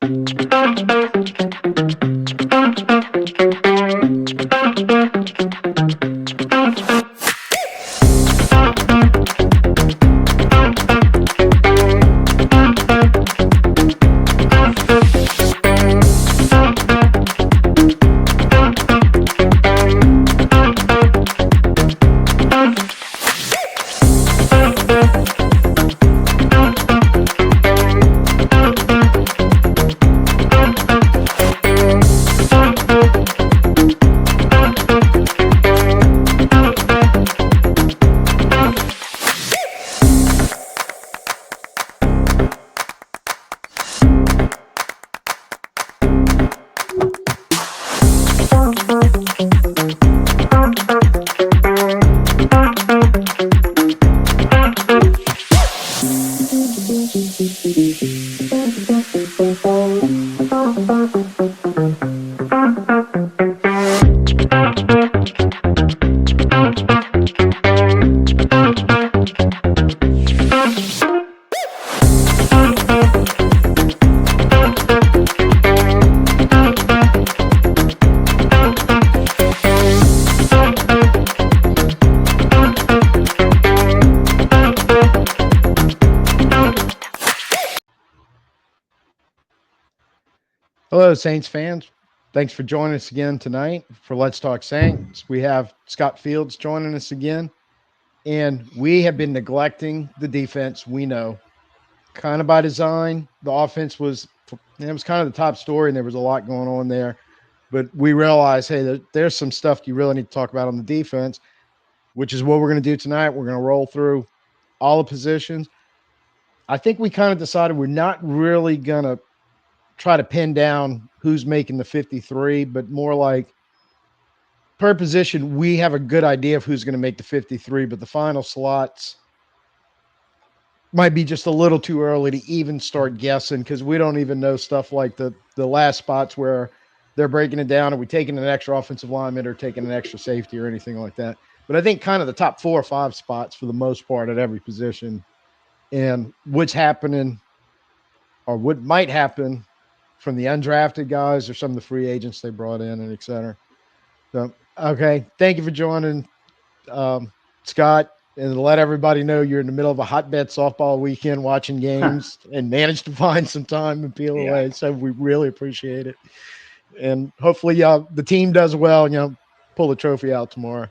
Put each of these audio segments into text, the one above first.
Hello, Saints fans. Thanks for joining us again tonight for Let's Talk Saints. We have Scott Fields joining us again, and we have been neglecting the defense. We know, kind of by design. The offense was kind of the top story, and there was a lot going on there. But we realized, hey, there's some stuff you really need to talk about on the defense, which is what we're going to do tonight. We're going to roll through all the positions. I think we kind of decided we're not really going to try to pin down who's making the 53, but more like per position, we have a good idea of who's going to make the 53, but the final slots might be just a little too early to even start guessing because we don't even know stuff like the last spots where they're breaking it down. Are we taking an extra offensive lineman or taking an extra safety or anything like that? But I think kind of the top 4 or 5 spots for the most part at every position and what's happening or what might happen from the undrafted guys or some of the free agents they brought in and et cetera. So, okay. Thank you for joining, Scott, and let everybody know you're in the middle of a hotbed softball weekend watching games and managed to find some time and peel away. So we really appreciate it. And hopefully the team does well and, pull the trophy out tomorrow.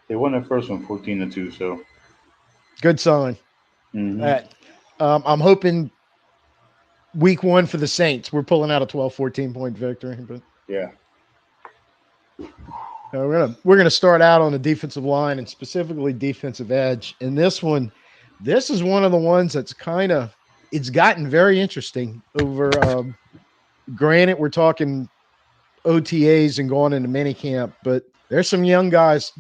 They won their first one 14-2, so good sign. I'm hoping week 1 for the Saints, we're pulling out a 12-14 point victory. But yeah. We're gonna start out on the defensive line and specifically defensive edge. And this is one of the ones that's it's gotten very interesting over. Granted, we're talking OTAs and going into minicamp, but there's some young guys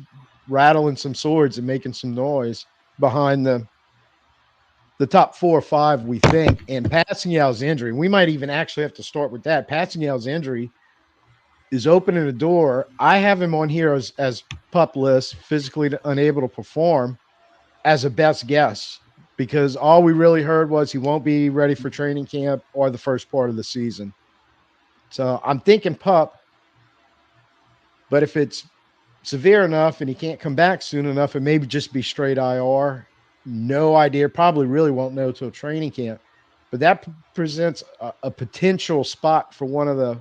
rattling some swords and making some noise behind the top 4 or 5, we think. And Pascal's injury, we might even actually have to start with that. Pascal's injury is opening the door. I have him on here as pup list, physically unable to perform, as a best guess, because all we really heard was he won't be ready for training camp or the first part of the season. So I'm thinking pup, but if it's severe enough and he can't come back soon enough, it may just be straight IR. No idea. Probably really won't know till training camp. But that presents a potential spot for one of the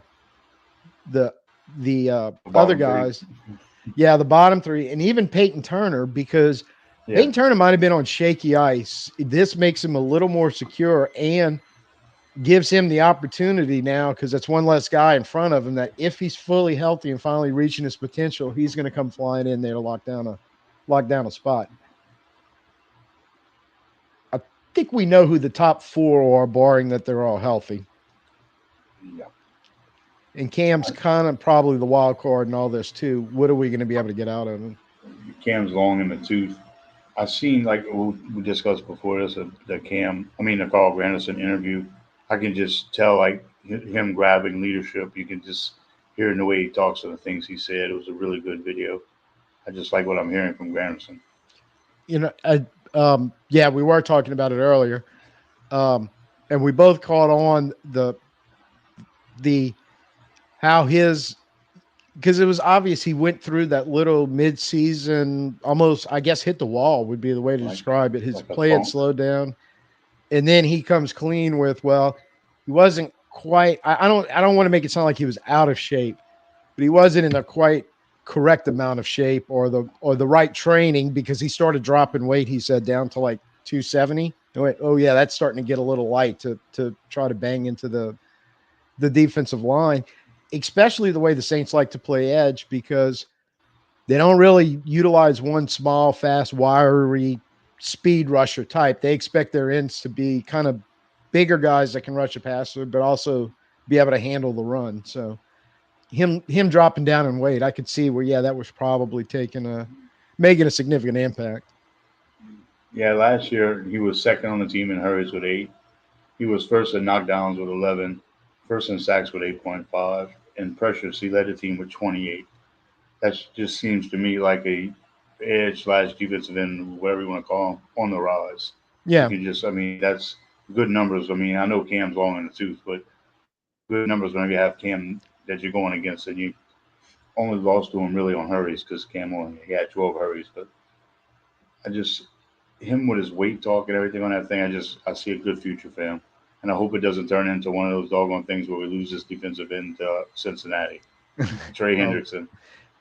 other guys. 3. Yeah, the bottom 3. And even Peyton Turner, because Peyton Turner might have been on shaky ice. This makes him a little more secure and gives him the opportunity now, because that's one less guy in front of him, that if he's fully healthy and finally reaching his potential, he's going to come flying in there to lock down a spot. I think we know who the top 4 are, barring that they're all healthy. Yeah. And Cam's kind of probably the wild card in all this too. What are we going to be able to get out of him? Cam's long in the tooth. I've seen, like we discussed before this, the Carl Granderson interview. I can just tell, like, him grabbing leadership. You can just hear in the way he talks and the things he said. It was a really good video. I just like what I'm hearing from Granderson. We were talking about it earlier. and we both caught on the how his because it was obvious he went through that little mid-season, almost I guess hit the wall would be the way to like describe it. His like a play had funk. slowed down, and then he comes clean with, well, he wasn't quite. I don't want to make it sound like he was out of shape, but he wasn't in the quite correct amount of shape or the right training because he started dropping weight. He said down to like 270. I went, oh yeah, that's starting to get a little light to try to bang into the defensive line, especially the way the Saints like to play edge because they don't really utilize one small, fast, wiry speed rusher type. They expect their ends to be kind of bigger guys that can rush a passer, but also be able to handle the run. So him dropping down in weight, I could see where that was probably making a significant impact. Yeah, last year he was second on the team in hurries with 8. He was first in knockdowns with 11, first in sacks with 8.5, and pressures he led the team with 28. That just seems to me like a edge slash defensive end, whatever you want to call him, on the rise. You Yeah. can just, I mean, that's good numbers. I mean, I know Cam's long in the tooth, but good numbers whenever you have Cam that you're going against, and you only lost to him really on hurries because Cam only he had 12 hurries. But I just him with his weight talk and everything on that thing, I see a good future for him, and I hope it doesn't turn into one of those doggone things where we lose this defensive end to Cincinnati, Trey oh, Hendrickson.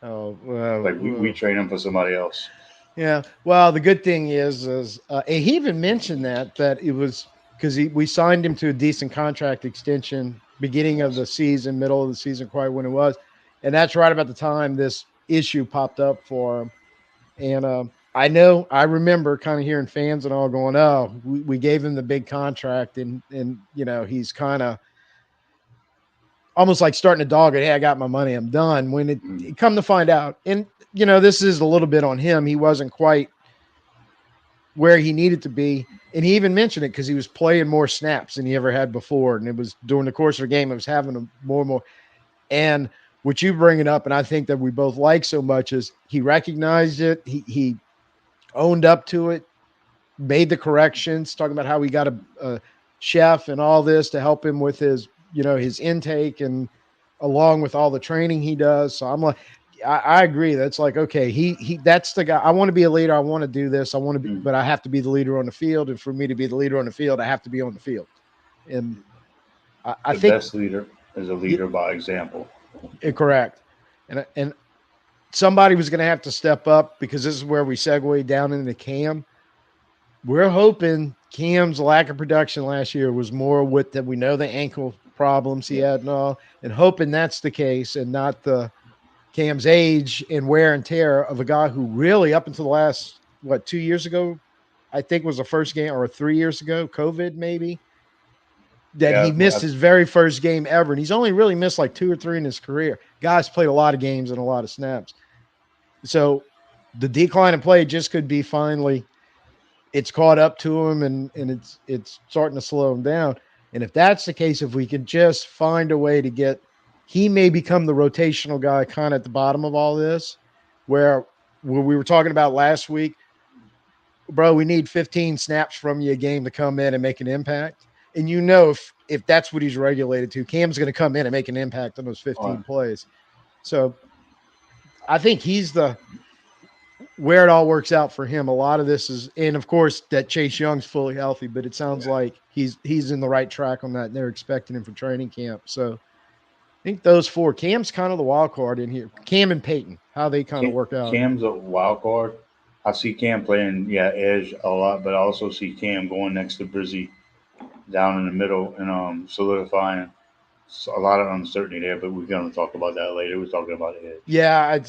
oh, well, Like we train him for somebody else. yeah. Well, the good thing is and he even mentioned that it was because we signed him to a decent contract extension beginning of Yes. the season, middle of the season, quite when it was, and that's right about the time this issue popped up for him. And I remember kind of hearing fans and all going, "Oh, we gave him the big contract, and he's kind of almost like starting to dog it. Hey, I got my money, I'm done." When Mm. it come to find out, and this is a little bit on him. He wasn't quite where he needed to be. And he even mentioned it because he was playing more snaps than he ever had before. And it was during the course of the game, it was having him more and more. And what you bring it up, and I think that we both like so much, is he recognized it. He owned up to it, made the corrections, talking about how we got a chef and all this to help him with his intake and along with all the training he does. So I'm like, I agree. That's like, okay, he that's the guy. I want to be a leader. I want to do this. I want to be, Mm. but I have to be the leader on the field. And for me to be the leader on the field, I have to be on the field. And I The think best leader is a leader by example. correct. And somebody was going to have to step up because this is where we segue down into Cam. We're hoping Cam's lack of production last year was more with that we know the ankle problems he Yeah, had and all, and hoping that's the case and not the Cam's age and wear and tear of a guy who really up until the last 2 years ago, I think was the first game or 3 years ago, COVID maybe, that yeah. he missed his very first game ever. And he's only really missed like two or three in his career. Guys played a lot of games and a lot of snaps. So the decline in play just could be finally it's caught up to him and it's starting to slow him down. And if that's the case, if we could just find a way to get he may become the rotational guy kind of at the bottom of all this, where we were talking about last week, bro, we need 15 snaps from you a game to come in and make an impact. And if that's what he's regulated to, Cam's going to come in and make an impact on those Or 15 plays. So I think he's the where it all works out for him. A lot of this is, and of course, that Chase Young's fully healthy, but it sounds yeah. like he's in the right track on that. And they're expecting him for training camp. So I think those four. Cam's kind of the wild card in here. Cam and Peyton, how they kind of work out. Cam's a wild card. I see Cam playing, yeah, edge a lot, but I also see Cam going next to Brizzy down in the middle and solidifying. A lot of uncertainty there, but we're going to talk about that later. We're talking about edge. Yeah,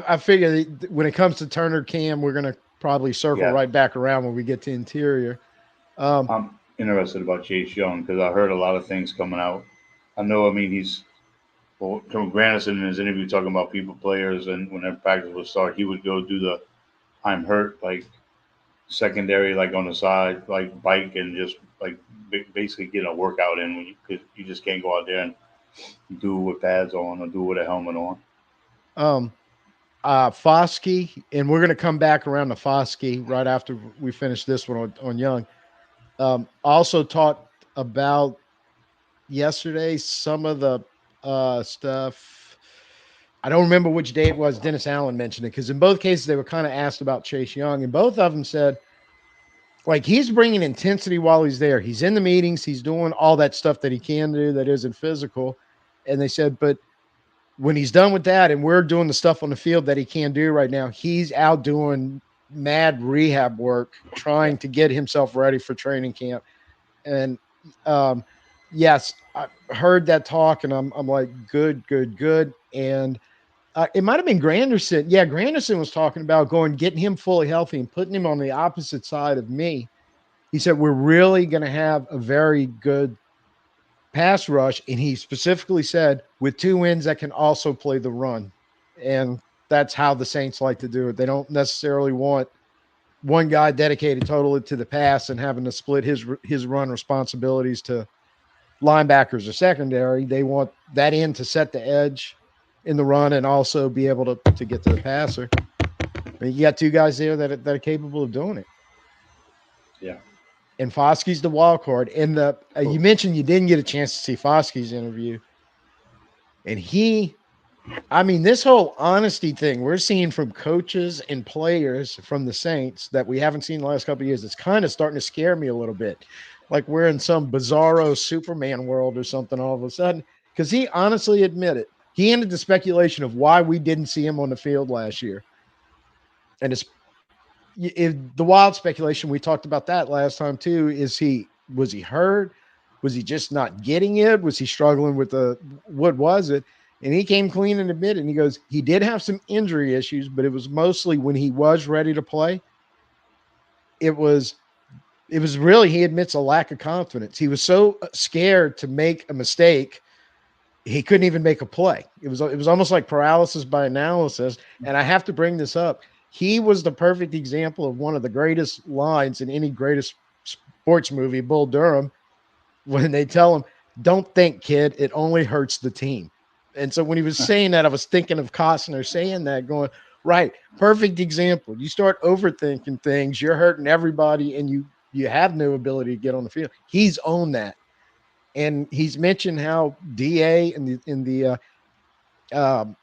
I figure that when it comes to Turner Cam, we're gonna probably circle Yeah, right back around when we get to interior. Um, I'm interested about Chase Young because I heard a lot of things coming out. I know, I mean, he's well, Granderson in his interview talking about people, players, and when their practice would start, he would go do the I'm hurt, like secondary, like on the side, like bike and just like basically get a workout in when cause you just can't go out there and do it with pads on or do it with a helmet on. um, Foskey, and we're gonna come back around to Foskey right after we finish this one on Young. Also taught. about yesterday. Some of the stuff, I don't remember which day it was. Dennis Allen mentioned it because in both cases they were kind of asked about Chase Young, and both of them said like he's bringing intensity while he's there. He's in the meetings, he's doing all that stuff that he can do that isn't physical. And they said, but when he's done with that and we're doing the stuff on the field that he can do right now, he's out doing mad rehab work Yeah. trying to get himself ready for training camp. And um, yes, I heard that talk and I'm like, good, good, good. And it might have been Granderson. Yeah, Granderson was talking about going, getting him fully healthy and putting him on the opposite side of me. He said, we're really going to have a very good pass rush. And he specifically said, with two ends that can also play the run. And that's how the Saints like to do it. They don't necessarily want one guy dedicated totally to the pass and having to split his run responsibilities to linebackers or secondary. They want that end to set the edge in the run and also be able to get to the passer. I mean, you got two guys there that are capable of doing it. Yeah. And Foskey's the wild card. And the you Oh, mentioned you didn't get a chance to see Foskey's interview, and I mean, this whole honesty thing we're seeing from coaches and players from the Saints that we haven't seen the last couple of years, it's kind of starting to scare me a little bit. Like we're in some bizarro Superman world or something all of a sudden. Because he honestly admitted he ended the speculation of why we didn't see him on the field last year. And it's if the wild speculation, we talked about that last time too. Was he hurt? Was he just not getting it? Was he struggling with what was it? And he came clean and admitted, and he goes, he did have some injury issues, but it was mostly when he was ready to play. It was it was really, he admits, a lack of confidence. He was so scared to make a mistake, he couldn't even make a play. It was almost like paralysis by analysis. And I have to bring this up. He was the perfect example of one of the greatest lines in any greatest sports movie, Bull Durham, when they tell him, "Don't think, kid. It only hurts the team." And so when he was saying that, I was thinking of Costner saying that, going, right, perfect example. You start overthinking things, you're hurting everybody, and you have no ability to get on the field. He's owned that, and he's mentioned how Da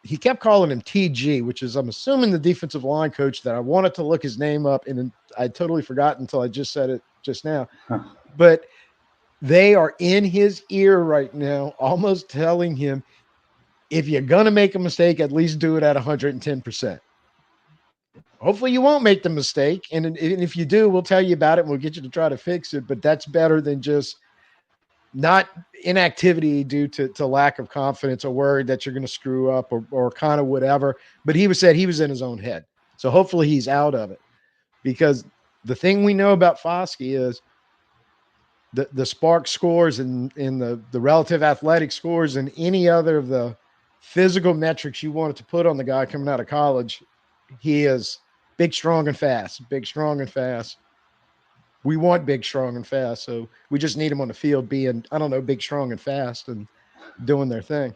he kept calling him TG, which is, I'm assuming, the defensive line coach. That I wanted to look his name up, and I totally forgot until I just said it just now. huh. But they are in his ear right now, almost telling him, if you're going to make a mistake, at least do it at 110%. Hopefully, you won't make the mistake. And if you do, we'll tell you about it and we'll get you to try to fix it. But that's better than just not inactivity due to lack of confidence or worried that you're going to screw up or kind of whatever. But he was in his own head. So hopefully he's out of it, because the thing we know about Foskey is the spark scores and in the relative athletic scores and any other of the physical metrics you wanted to put on the guy coming out of college. He is big, strong, and fast. Big, strong, and fast. We want big, strong, and fast. So we just need him on the field being, I don't know, big, strong, and fast and doing their thing.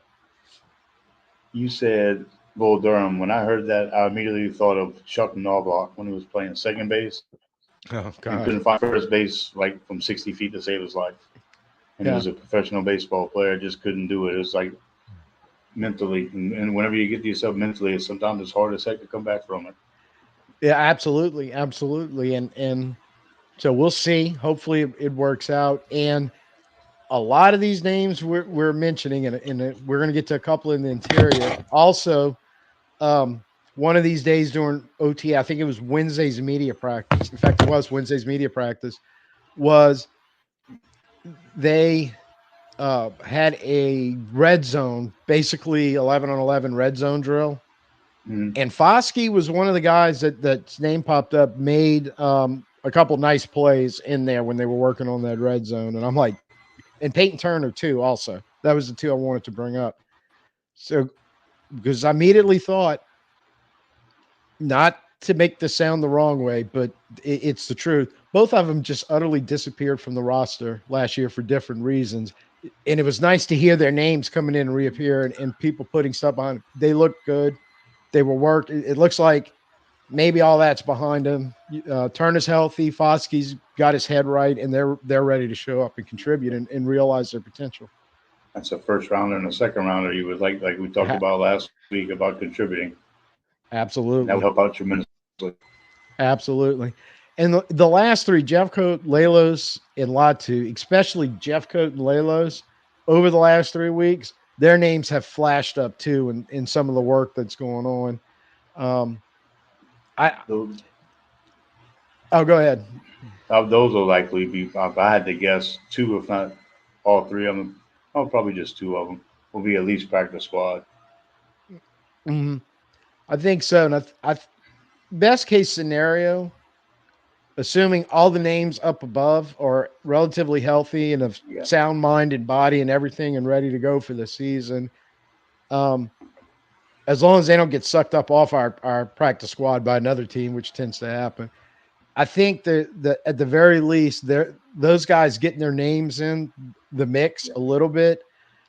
You said Bull Durham. When I heard that, I immediately thought of Chuck Norblock when he was playing second base Oh and God. couldn't find first base like from 60 feet to save his life. And he Yeah. was a professional baseball player, just couldn't do it. It was like mentally, and whenever you get to yourself mentally, sometimes it's hard as heck to come back from it. Yeah, absolutely. Absolutely. And so we'll see. Hopefully it works out. And a lot of these names we're mentioning, and we're going to get to a couple in the interior. Also, one of these days during OT, I think it was Wednesday's media practice. In fact, it was Wednesday's media practice. Was they had a red zone, basically 11 on 11 red zone drill. Mm-hmm. And Foskey was one of the guys that's name popped up, made a couple nice plays in there when they were working on that red zone. And I'm like, and Peyton Turner too, also. That was the two I wanted to bring up. So, because I immediately thought, not to make this sound the wrong way, but it's the truth. Both of them just utterly disappeared from the roster last year for different reasons. And it was nice to hear their names coming in and reappear, and people putting stuff on. They looked good. They were worked. It looks like maybe all that's behind him. Turner's healthy, Foskey's got his head right, and they're ready to show up and contribute and realize their potential. That's a first rounder and a second rounder. You would like we talked Ha- about last week about contributing. That would absolutely, help out tremendously. absolutely. And the last three, Jeffcoat, Lalos, and Latu, especially Jeffcoat and Lalos, over the last 3 weeks, their names have flashed up too in some of the work that's going on. Um, I Those, oh, go ahead. those will likely be. If I had to guess, two, if not all three of them, oh, probably just two of them will be at least practice squad. Mhm. I think so. And best case scenario, assuming all the names up above are relatively healthy and of Yeah, sound mind and body and everything and ready to go for the season, um, as long as they don't get sucked up off our practice squad by another team, which tends to happen, I think the at the very least, those guys getting their names in the mix yeah. a little bit,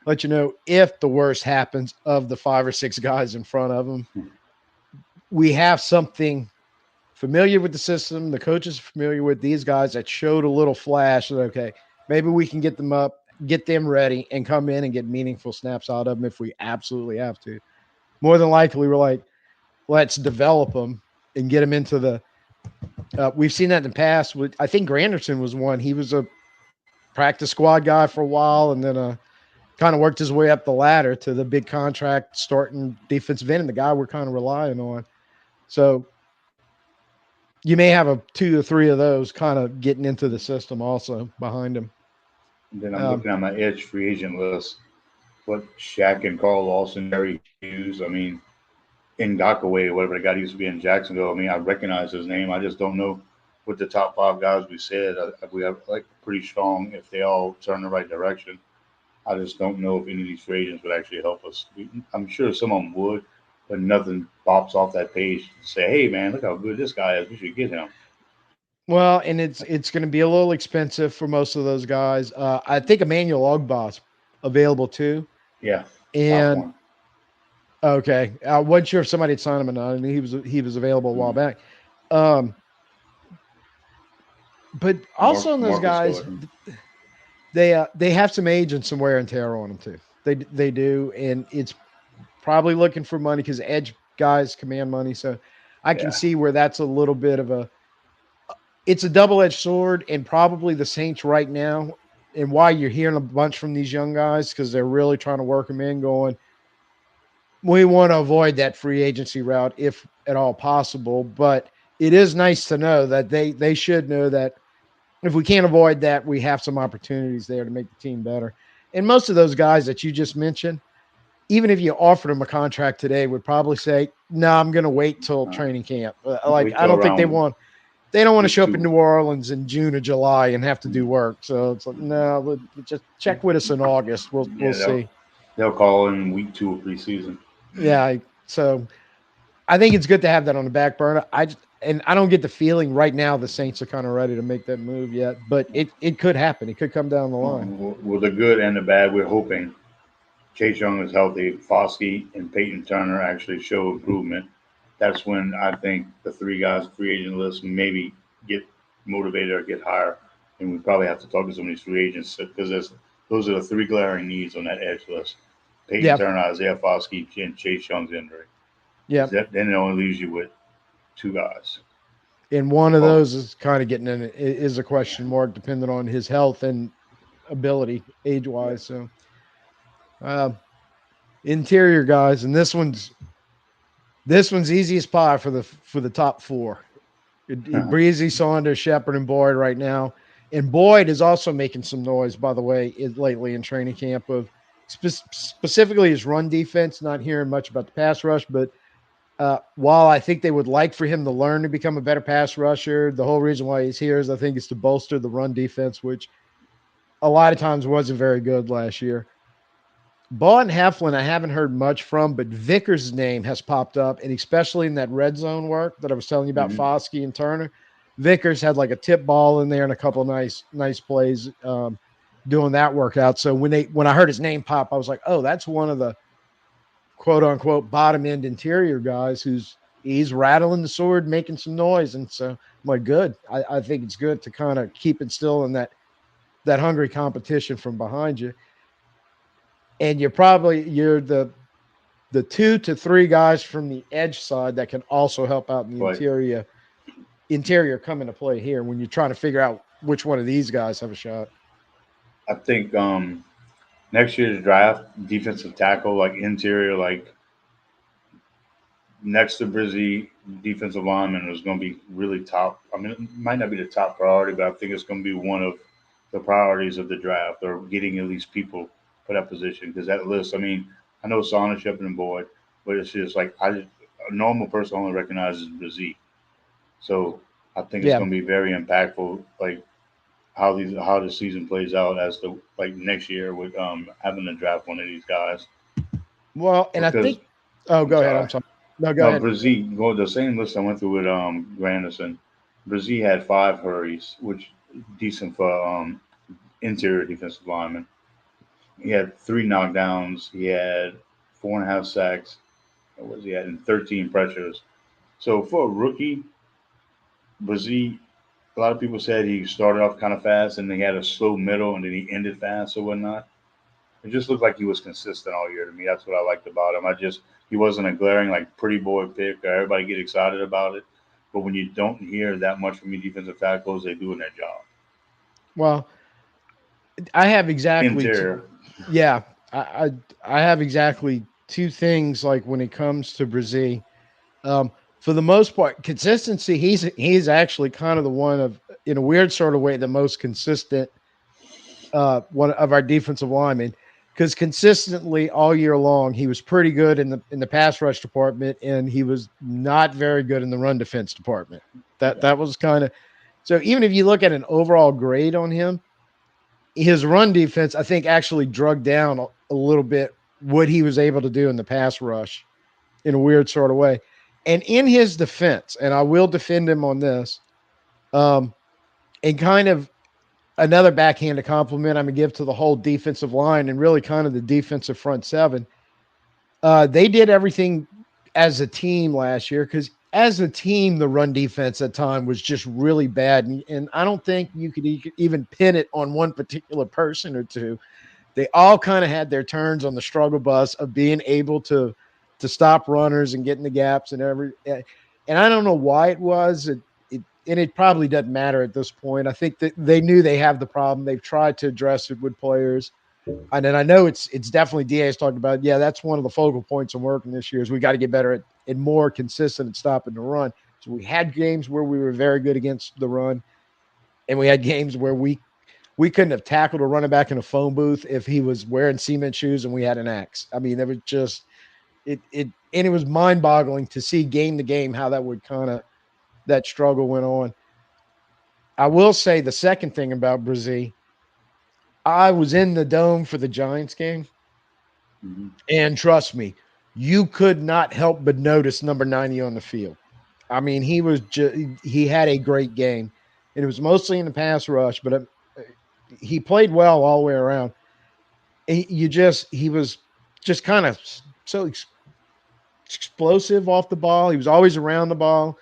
let you know if the worst happens of the 5 or 6 guys in front of them, we have something familiar with the system. The coaches are familiar with these guys that showed a little flash that, okay, maybe we can get them up, get them ready, and come in and get meaningful snaps out of them if we absolutely have to. More than likely, we're like, let's develop them and get them into the. We've seen that in the past. I think Granderson was one. He was a practice squad guy for a while, and then kind of worked his way up the ladder to the big contract starting defensive end, and the guy we're kind of relying on. So you may have a 2 or 3 of those kind of getting into the system also behind him. And then I'm Um, looking at my edge free agent list. What Shaq and Carl Lawson, Jerry Hughes. I mean, Ngakaway, whatever the guy used to be in Jacksonville. I mean, I recognize his name. I just don't know what the top five guys we said. We have like pretty strong if they all turn the right direction. I just don't know if any of these free agents would actually help us. I'm sure some of them would, but nothing pops off that page to say, "Hey, man, look how good this guy is. We should get him." well, and it's going to be a little expensive for most of those guys. I think Emmanuel Ogbah's available too. Yeah, And sophomore. okay, I wasn't sure if somebody had signed him or not. And he was available a while Mm. back. Um, but also in those Marcus guys, Thornton. they have some age and some wear and tear on them too. They do, and it's probably looking for money because edge guys command money. So I can Yeah, see where that's a little bit of a it's a double-edged sword, and probably the Saints right now, and why you're hearing a bunch from these young guys because they're really trying to work them in, going, we want to avoid that free agency route if at all possible. But it is nice to know that they should know that if we can't avoid that, we have some opportunities there to make the team better. And most of those guys that you just mentioned, even if you offered them a contract today, would probably say, "No, I'm going to wait till uh, training camp." Like wait I till don't think around they don't want to week show up in two. New Orleans in June or July and have to do Mm. work. So it's like, no, just check with us in August. We'll Yeah, see. they'll call in week two of preseason. Yeah. So I think it's good to have that on the back burner. And I don't get the feeling right now the Saints are kind of ready to make that move yet, but it could happen. It could come down the line. Well, the good and the bad, we're hoping Chase Young is healthy. Foskey and Peyton Turner actually show improvement. That's when I think the three guys free agent list maybe get motivated or get higher. And we probably have to talk to some of these free agents because those are the three glaring needs on that edge list: Peyton Yeah. Turner, Isaiah Foskey, and Chase Young's injury. Yeah. Because then it only leaves you with two guys. And one of Oh, those is kind of getting in is a question mark depending on his health and ability age yeah. wise. So, uh, interior guys, and this one's easy as pie for the top four. Breezy, Saunders, Shepard, and Boyd right now. And Boyd is also making some noise, by the way, lately in training camp of specifically his run defense. Not hearing much about the pass rush, but while I think they would like for him to learn to become a better pass rusher, the whole reason why he's here is I think is to bolster the run defense, which a lot of times wasn't very good last year. Ball and Heflin, I haven't heard much from, but Vickers' name has popped up, and especially in that red zone work that I was telling you about, Hmm. Foskey and Turner. Vickers had like a tip ball in there and a couple of nice plays doing that workout. So when I heard his name pop, I was like, oh, that's one of the quote unquote bottom end interior guys who's he's rattling the sword, making some noise. And so I'm like, good. I think it's good to kind of keep it still in that hungry competition from behind you. And you're the 2 to 3 guys from the edge side that can also help out in the But interior come into play here when you're trying to figure out which one of these guys have a shot. I think next year's draft, defensive tackle, like interior, like next to Brizzy, defensive lineman is going to be really top. I mean, it might not be the top priority, but I think it's going to be one of the priorities of the draft or getting at least people for that position. Because that list, I mean, I know Sauna, Shepard, and Boyd, but it's just like a normal person only recognizes Brizzy. So I think it's Yeah. going to be very impactful, like how the season plays out as the like next year with having to draft one of these guys Well, and I because think, oh, I'm go ahead. sorry. I'm sorry. No, go No, ahead. Brazil. Go the same list I went through with Granderson. Brazil had 5 hurries, which decent for interior defensive lineman. He had 3 knockdowns. He had 4.5 sacks. What was he had? And 13 pressures. So for a rookie, Brazil, a lot of people said he started off kind of fast and he had a slow middle and then he ended fast or whatnot. It just looked like he was consistent all year to me. That's what I liked about him. He wasn't a glaring like pretty boy pick or everybody get excited about it. But when you don't hear that much from your defensive tackles, they doing their job. Well, I have exactly two. Interior. Yeah, I have exactly 2 things like when it comes to Brazil. Um, for the most part, consistency. He's actually kind of the one of in a weird sort of way the most consistent one of our defensive linemen because consistently all year long he was pretty good in the pass rush department and he was not very good in the run defense department. Yeah. That was kind of so. Even if you look at an overall grade on him, his run defense, I think, actually drug down a little bit what he was able to do in the pass rush in a weird sort of way. And in his defense, and I will defend him on this, um, and kind of another backhanded compliment I'm gonna give to the whole defensive line and really kind of the defensive front seven. They did everything as a team last year because as a team, the run defense at time was just really bad, and I don't think you could even pin it on one particular person or two. They all kind of had their turns on the struggle bus of being able to stop runners and get in the gaps and and I don't know why it was. And it probably doesn't matter at this point. I think that they knew they have the problem. They've tried to address it with players. And then I know it's definitely DA's talked about. Yeah, that's one of the focal points I'm working this year is we got to get better at and more consistent at stopping the run. So we had games where we were very good against the run, and we had games where we couldn't have tackled a running back in a phone booth if he was wearing cement shoes and we had an axe. I mean, there was just and it was mind boggling to see game to game how that would kind of that struggle went on. I will say the second thing about Brazil, I was in the dome for the Giants game, Mm-hmm. and trust me, you could not help but notice number 90 on the field. I mean, he had a great game, and it was mostly in the pass rush, but he played well all the way around. He was just kind of so explosive off the ball. He was always around the ball.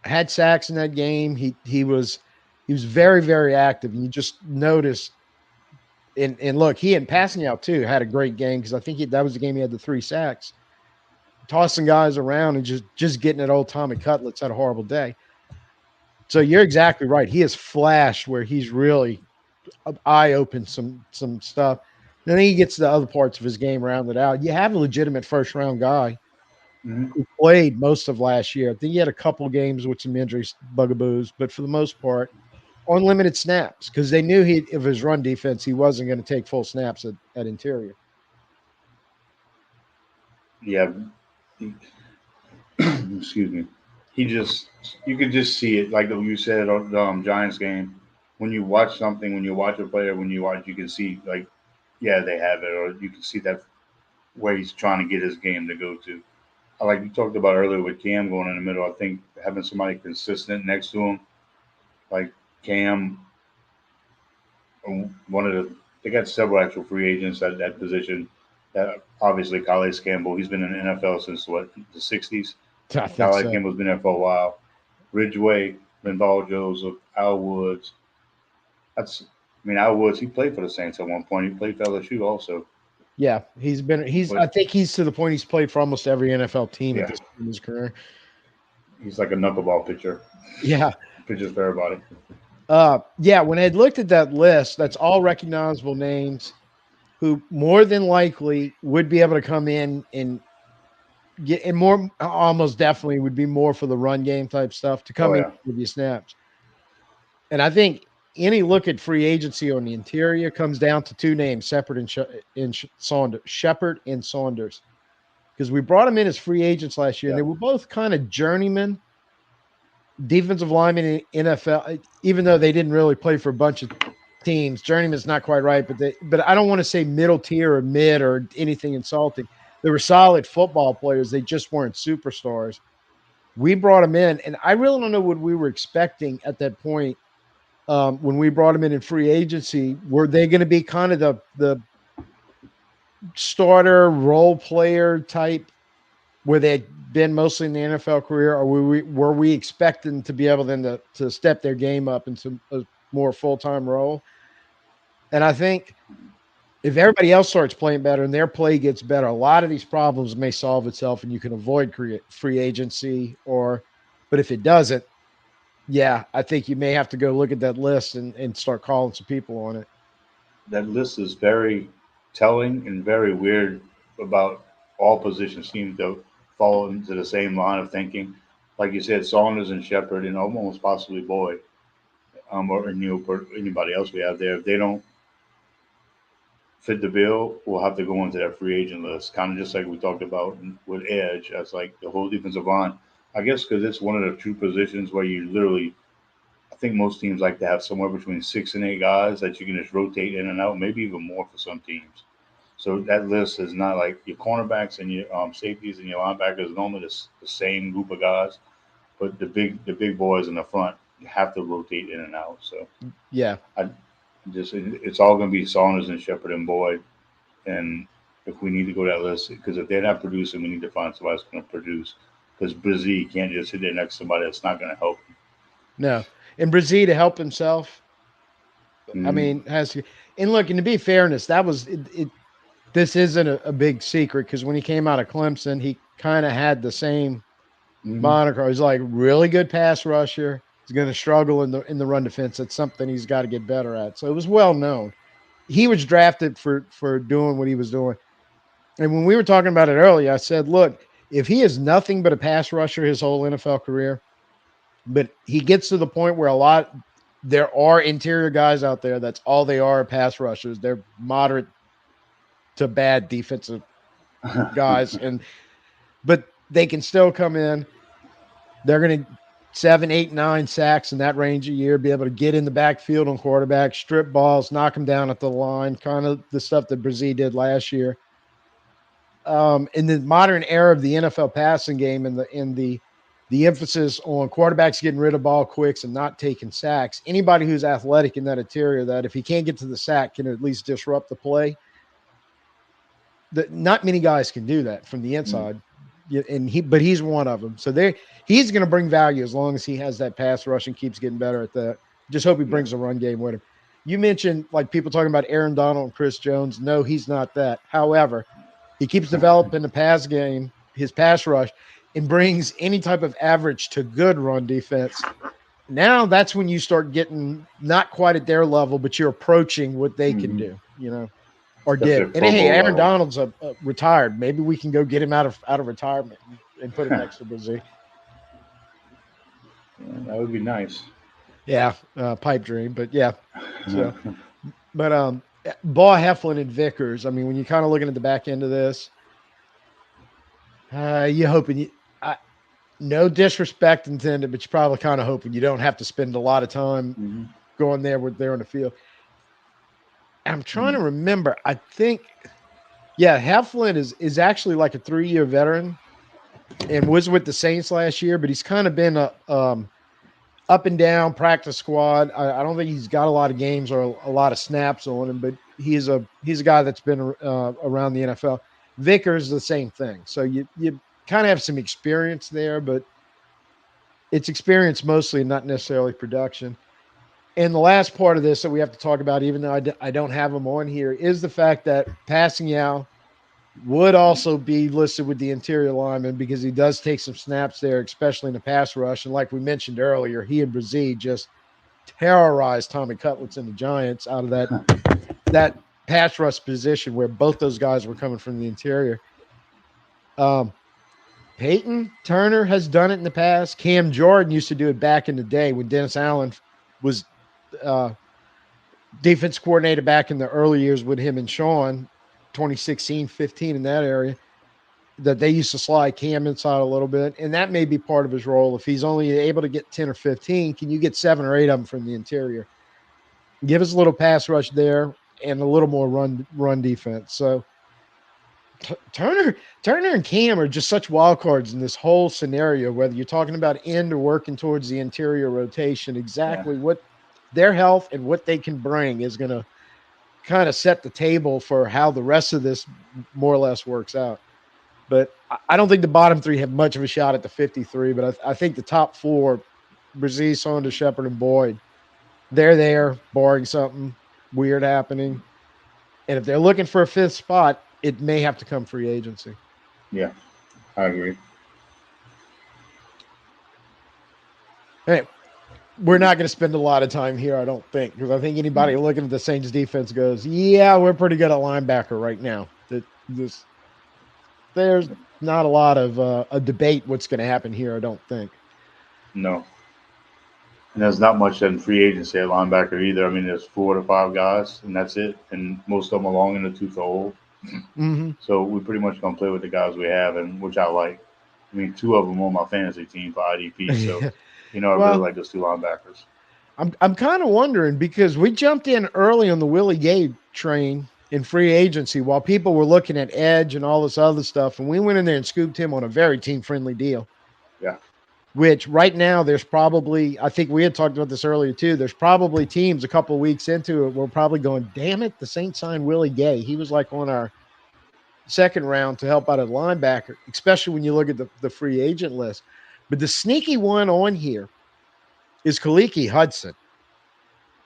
Had sacks in that game. He was very very active, and you just noticed. And look, he and passing out too had a great game because I think that was the game he had the 3 sacks, tossing guys around and just getting at old Tommy Cutlets had a horrible day. So you're exactly right. He has flashed where he's really eye opened some stuff. Then he gets the other parts of his game rounded out. You have a legitimate first round guy Mm-hmm. who played most of last year. I think he had a couple games with some injuries, bugaboos, but for the most part, on limited snaps because they knew he of his run defense, he wasn't going to take full snaps at interior. Yeah. He- excuse me. He just you could just see it like you said on the Giants game. When you watch something, when you watch a player, when you watch, you can see like yeah they have it, or you can see that where he's trying to get his game to go to. Like you talked about earlier with Cam going in the middle, I think having somebody consistent next to him, like Cam, one of they got several actual free agents at that position. That obviously Calais Campbell, he's been in the NFL since what the '60s. I think Tyler so. Campbell's been there for a while. Ridgeway, Linval Joseph, Al Woods. Al Woods, he played for the Saints at one point. He played for LSU also. Yeah, he's But I think he's to the point he's played for almost every NFL team at yeah, this point in his career. he's like a knuckleball pitcher. Yeah. Pitches for everybody. Yeah, when I had looked at that list, that's all recognizable names who more than likely would be able to come in and get and more almost definitely would be more for the run game type stuff to Oh come in yeah. and give you snaps. And I think any look at free agency on the interior comes down to two names, Saunders, Shepard and Saunders, because we brought them in as free agents last year, and Yeah. they were both kind of journeyman defensive linemen in NFL. Even though they didn't really play for a bunch of teams, journeyman's not quite right, but I don't want to say middle tier or mid or anything insulting. They were solid football players. They just weren't superstars. We brought them in, and I really don't know what we were expecting at that point when we brought them in free agency. Were they going to be kind of the starter role player type where they had been mostly in the NFL career, or were we expecting to be able then to step their game up into a more full time role? And I think if everybody else starts playing better and their play gets better, a lot of these problems may solve itself, and you can avoid free agency. But if it doesn't, yeah, I think you may have to go look at that list and start calling some people on it. That list is very telling and very weird about all positions seem to fall into the same line of thinking. Like you said, Saunders and Shepard and almost possibly Boyd, or anybody else we have there. If they don't fit the bill, we'll have to go into that free agent list. Kind of just like we talked about with Edge, as like the whole defensive line. I guess because it's one of the two positions where you literally, I think most teams like to have somewhere between 6 and 8 guys that you can just rotate in and out, maybe even more for some teams. So that list is not like your cornerbacks and your safeties and your linebackers normally the same group of guys, but the big boys in the front you have to rotate in and out. So Yeah. I just it's all going to be Saunders and Shepard and Boyd, and if we need to go that list, because if they're not producing, we need to find somebody that's going to produce. Because Brizzy can't just sit there next to somebody that's not going to help No. And Brzee to help himself, I him. mean, has to. And look, and to be fairness, that was it. This isn't a big secret because when he came out of Clemson, he kind of had the same Mm-hmm. moniker. He's like really good pass rusher. He's going to struggle in the run defense. That's something he's got to get better at. So it was well known. He was drafted for doing what he was doing. And when we were talking about it earlier, I said, look, if he is nothing but a pass rusher his whole NFL career, but he gets to the point where there are interior guys out there that's all they are pass rushers. They're moderate to bad defensive guys, but they can still come in. They're going to 7, 8, 9 sacks in that range a year, be able to get in the backfield on quarterback, strip balls, knock them down at the line, kind of the stuff that Brzee did last year. In the modern era of the NFL passing game and the emphasis on quarterbacks getting rid of ball quicks and not taking sacks, anybody who's athletic in that interior, that if he can't get to the sack, can at least disrupt the play. That not many guys can do that from the Mm, inside, but he's one of them. So he's going to bring value as long as he has that pass rush and keeps getting better at that. Just hope he yeah. brings a run game with him. You mentioned like people talking about Aaron Donald and Chris Jones. No, he's not that. However, he keeps developing the pass game, his pass rush, and brings any type of average to good run defense. Now that's when you start getting not quite at their level, but you're approaching what they can Mm-hmm. do, or Especially did. at And Pro hey, Bowl Aaron level. Donald's retired. Maybe we can go get him out of retirement and put him next to Brazil. Yeah, that would be nice. Yeah, pipe dream, but yeah. So, but Ball, Heflin, and Vickers. I mean, when you're kind of looking at the back end of this, you hoping no disrespect intended, but you're probably kind of hoping you don't have to spend a lot of time Mm-hmm. going there on the field. I'm trying Mm-hmm. to remember. I think, yeah, Heflin is actually like a 3-year veteran and was with the Saints last year, but he's kind of been a up and down practice squad. I don't think he's got a lot of games or a lot of snaps on him, but he's a guy that's been around the NFL. Vickers the same thing. So kind of have some experience there, but it's experience mostly, not necessarily production. And the last part of this that we have to talk about, even though I don't have them on here, is the fact that Passing Yao would also be listed with the interior lineman because he does take some snaps there, especially in the pass rush. And like we mentioned earlier, he and Brazil just terrorized Tommy Cutlets and the Giants out of that pass rush position where both those guys were coming from the interior. Um, Peyton Turner has done it in the past. Cam Jordan used to do it back in the day when Dennis Allen was uh, defense coordinator back in the early years with him and Sean, 2016, 15 in that area, that they used to slide Cam inside a little bit. And that may be part of his role. If he's only able to get 10 or 15, can you get 7 or 8 of them from the interior? Give us a little pass rush there and a little more run defense. So Turner and Cam are just such wild cards in this whole scenario, whether you're talking about end or working towards the interior rotation, Yeah. exactly what their health and what they can bring is going to kind of set the table for how the rest of this more or less works out. But I don't think the bottom three have much of a shot at the 53, but I think the top four, Brazil, Saunders, Shepard, and Boyd, they're there, barring something weird happening. And if they're looking for a fifth spot, it may have to come free agency. Yeah. I agree. Hey, we're not going to spend a lot of time here, I don't think, because I think anybody Mm. looking at the Saints defense goes, yeah, we're pretty good at linebacker right now. That this there's not a lot of a debate what's going to happen here, I don't think. No. And there's not much in free agency at linebacker either. I mean, there's 4 to 5 guys, and that's it. And most of them are long in the tooth are old. Mm-hmm. So we pretty much gonna play with the guys we have, and which I like. I mean, 2 of them on my fantasy team for IDP. So, I really Well, like those 2 linebackers. I'm kind of wondering because we jumped in early on the Willie Gay train in free agency while people were looking at edge and all this other stuff, and we went in there and scooped him on a very team friendly deal. Yeah, Which right now there's probably, I think we had talked about this earlier too. There's probably teams a couple of weeks into it we're probably going, damn it, the Saints signed Willie Gay. He was like on our second round to help out at linebacker, especially when you look at the free agent list. But the sneaky one on here is Kaliki Hudson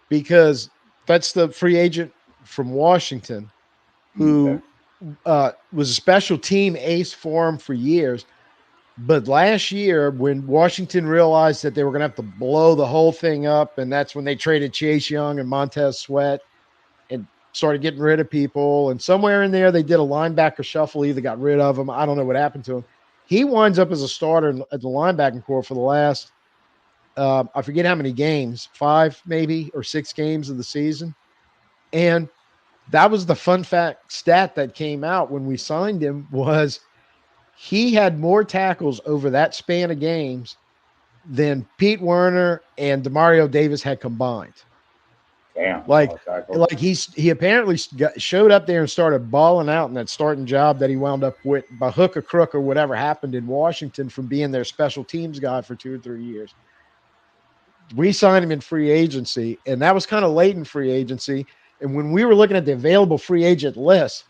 because that's the free agent from Washington okay, who was a special team ace for him for years. But last year, when Washington realized that they were going to have to blow the whole thing up, and that's when they traded Chase Young and Montez Sweat and started getting rid of people. And somewhere in there, they did a linebacker shuffle, either got rid of him. I don't know what happened to him. He winds up as a starter at the linebacking core for the last, I forget how many games, 5 maybe or 6 games of the season. And that was the fun fact stat that came out when we signed him was he had more tackles over that span of games than Pete Werner and Demario Davis had combined. damn, that's a Like, hard tackle. he apparently showed up there and started balling out in that starting job that he wound up with by hook or crook or whatever happened in Washington from being their special teams guy for 2 or 3 years. We signed him in free agency, and that was kind of late in free agency. And when we were looking at the available free agent list,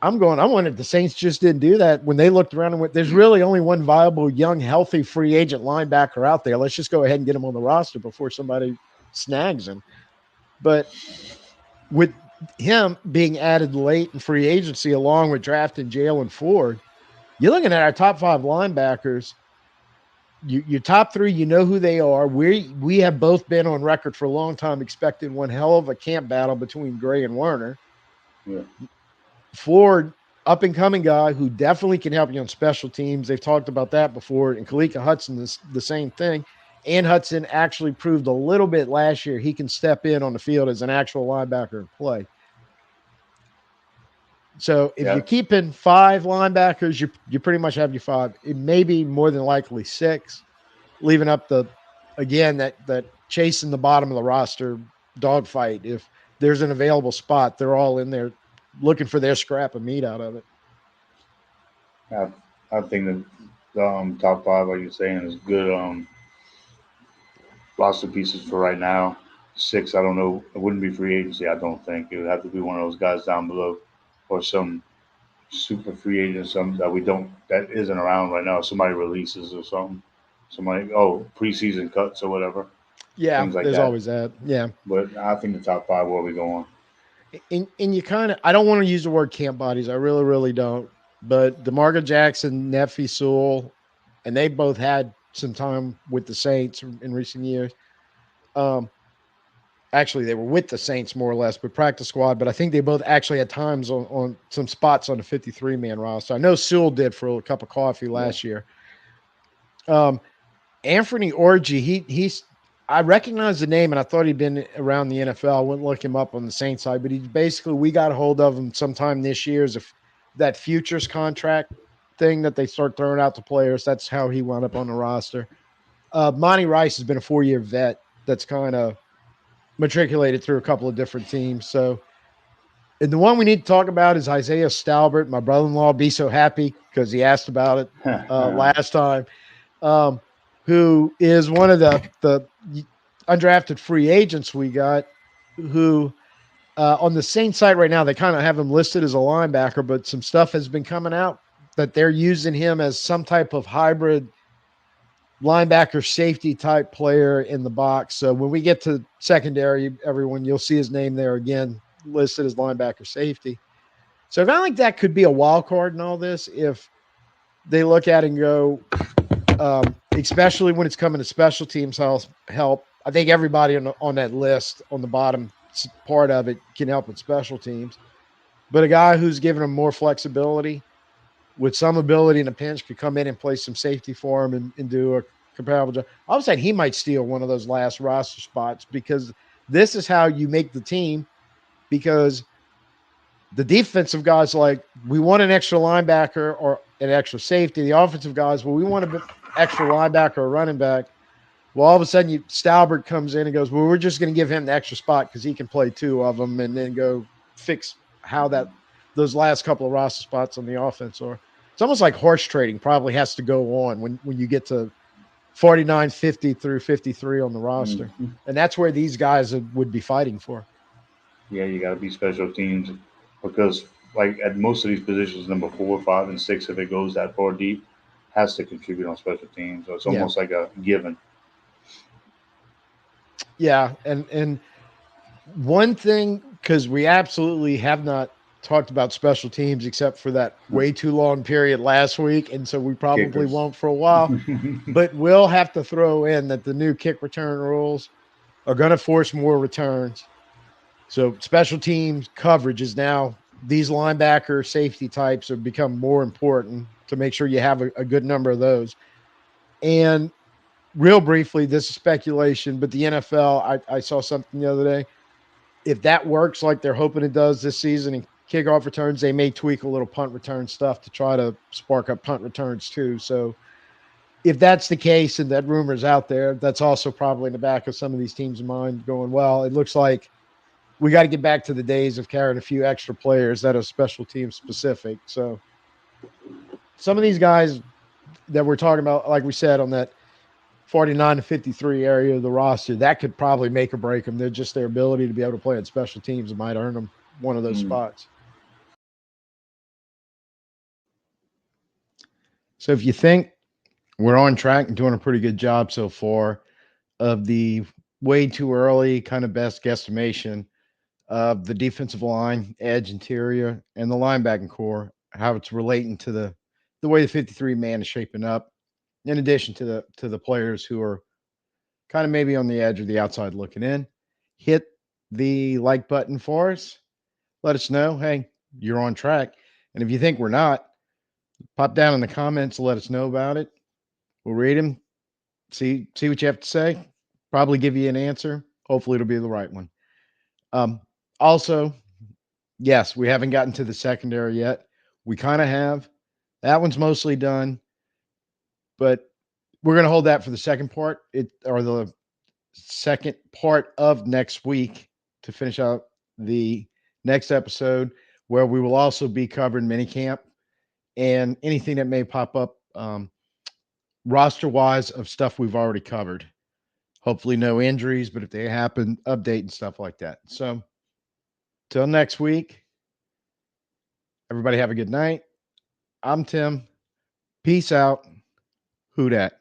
I wondered if the Saints just didn't do that when they looked around and went, there's really only one viable, young, healthy free agent linebacker out there. Let's just go ahead and get him on the roster before somebody snags him. But with him being added late in free agency, along with drafting Jalen Ford, you're looking at our top 5 linebackers. Your top 3, you know who they are. We have both been on record for a long time expecting one hell of a camp battle between Gray and Werner. Yeah, Ford, up and coming guy who definitely can help you on special teams. They've talked about that before. And Kalika Hudson is the same thing. And Hudson actually proved a little bit last year he can step in on the field as an actual linebacker and play. So if yeah, you're keeping 5 linebackers, you pretty much have your 5. It may be more than likely 6, leaving up that chasing the bottom of the roster dogfight. If there's an available spot, they're all in there looking for their scrap of meat out of it. I, I think that the top 5, like you're saying, is good. Lots of pieces for right now. 6, I don't know. It wouldn't be free agency. I don't think it would have to be one of those guys down below, or some super free agent, some that we don't that isn't around right now. Somebody releases or something. Somebody preseason cuts or whatever, Yeah, things like there's that. always that. Yeah. But I think the top five where we going. And you kind of, I don't want to use the word camp bodies. I really, really don't. But DeMarco Jackson, Nefi Sewell, and they both had some time with the Saints in recent years. Um, Actually, they were with the Saints more or less, but practice squad. But I think they both actually had times on some spots on the 53-man roster. I know Sewell did for a cup of coffee Yeah. last year. Um, Anthony Orgy, he's I recognize the name and I thought he'd been around the NFL. I wouldn't look him up on the Saints side, but he's basically we got a hold of him sometime this year as if that futures contract thing that they start throwing out to players. That's how he wound up on the roster. Monty Rice has been a 4-year vet that's kind of matriculated through a couple of different teams. So, and the one we need to talk about is Isaiah Stalbert. My brother-in-law be so happy because he asked about it last time. Um, who is one of the undrafted free agents we got, who on the Saints site right now they kind of have him listed as a linebacker, but some stuff has been coming out that they're using him as some type of hybrid linebacker safety type player in the box. So when we get to secondary, everyone you'll see his name there again listed as linebacker safety. So kind of like that could be a wild card in all this if they look at it and go, especially when it's coming to special teams help. I think everybody on that list on the bottom part of it can help with special teams. But a guy who's given them more flexibility with some ability in a pinch could come in and play some safety for him and do a comparable job. I was saying he might steal one of those last roster spots because this is how you make the team because the defensive guys like we want an extra linebacker or an extra safety. The offensive guys, well, we want an extra linebacker or running back. Well, all of a sudden, Stalbert comes in and goes, "Well, we're just going to give him the extra spot because he can play two of them," and then go fix how that those last couple of roster spots on the offense are. It's almost like horse trading probably has to go on when you get to 49, 50 through 53 on the roster, Mhm. and that's where these guys would be fighting for. Yeah, you got to be special teams because, like, at most of these positions, number 4, 5, and 6, if it goes that far deep, has to contribute on special teams. So it's Yeah, almost like a given. yeah, and one thing, because we absolutely have not talked about special teams except for that way too long period last week. And so we probably Kickers. won't for a while. But we'll have to throw in that the new kick return rules are going to force more returns. So special teams coverage is now these linebacker safety types have become more important to make sure you have a good number of those. And real briefly, this is speculation, but the NFL, I saw something the other day if that works like they're hoping it does this season and kickoff returns, they may tweak a little punt return stuff to try to spark up punt returns too. So if that's the case and that rumor is out there, that's also probably in the back of some of these teams' mind going, well, it looks like we got to get back to the days of carrying a few extra players that are special team specific. So some of these guys that we're talking about, like we said, on that 49 to 53 area of the roster, that could probably make or break them. They're just their ability to be able to play on special teams that might earn them one of those Mm. spots. So if you think we're on track and doing a pretty good job so far of the way too early kind of best guesstimation of the defensive line, edge, interior, and the linebacking core, how it's relating to the way the 53 man is shaping up, in addition to the players who are kind of maybe on the edge or the outside looking in, hit the like button for us. Let us know, hey, you're on track. And if you think we're not, pop down in the comments, let us know about it. We'll read them, see what you have to say. Probably give you an answer. Hopefully, it'll be the right one. Um, Also, yes, we haven't gotten to the secondary yet. We kind of have. That one's mostly done, but we're going to hold that for the second part. It or the second part of next week to finish out the next episode, where we will also be covering minicamp and anything that may pop up roster wise of stuff we've already covered. Hopefully, no injuries, but if they happen, update and stuff like that. So, till next week, Everybody have a good night. I'm Tim. Peace out. Who dat?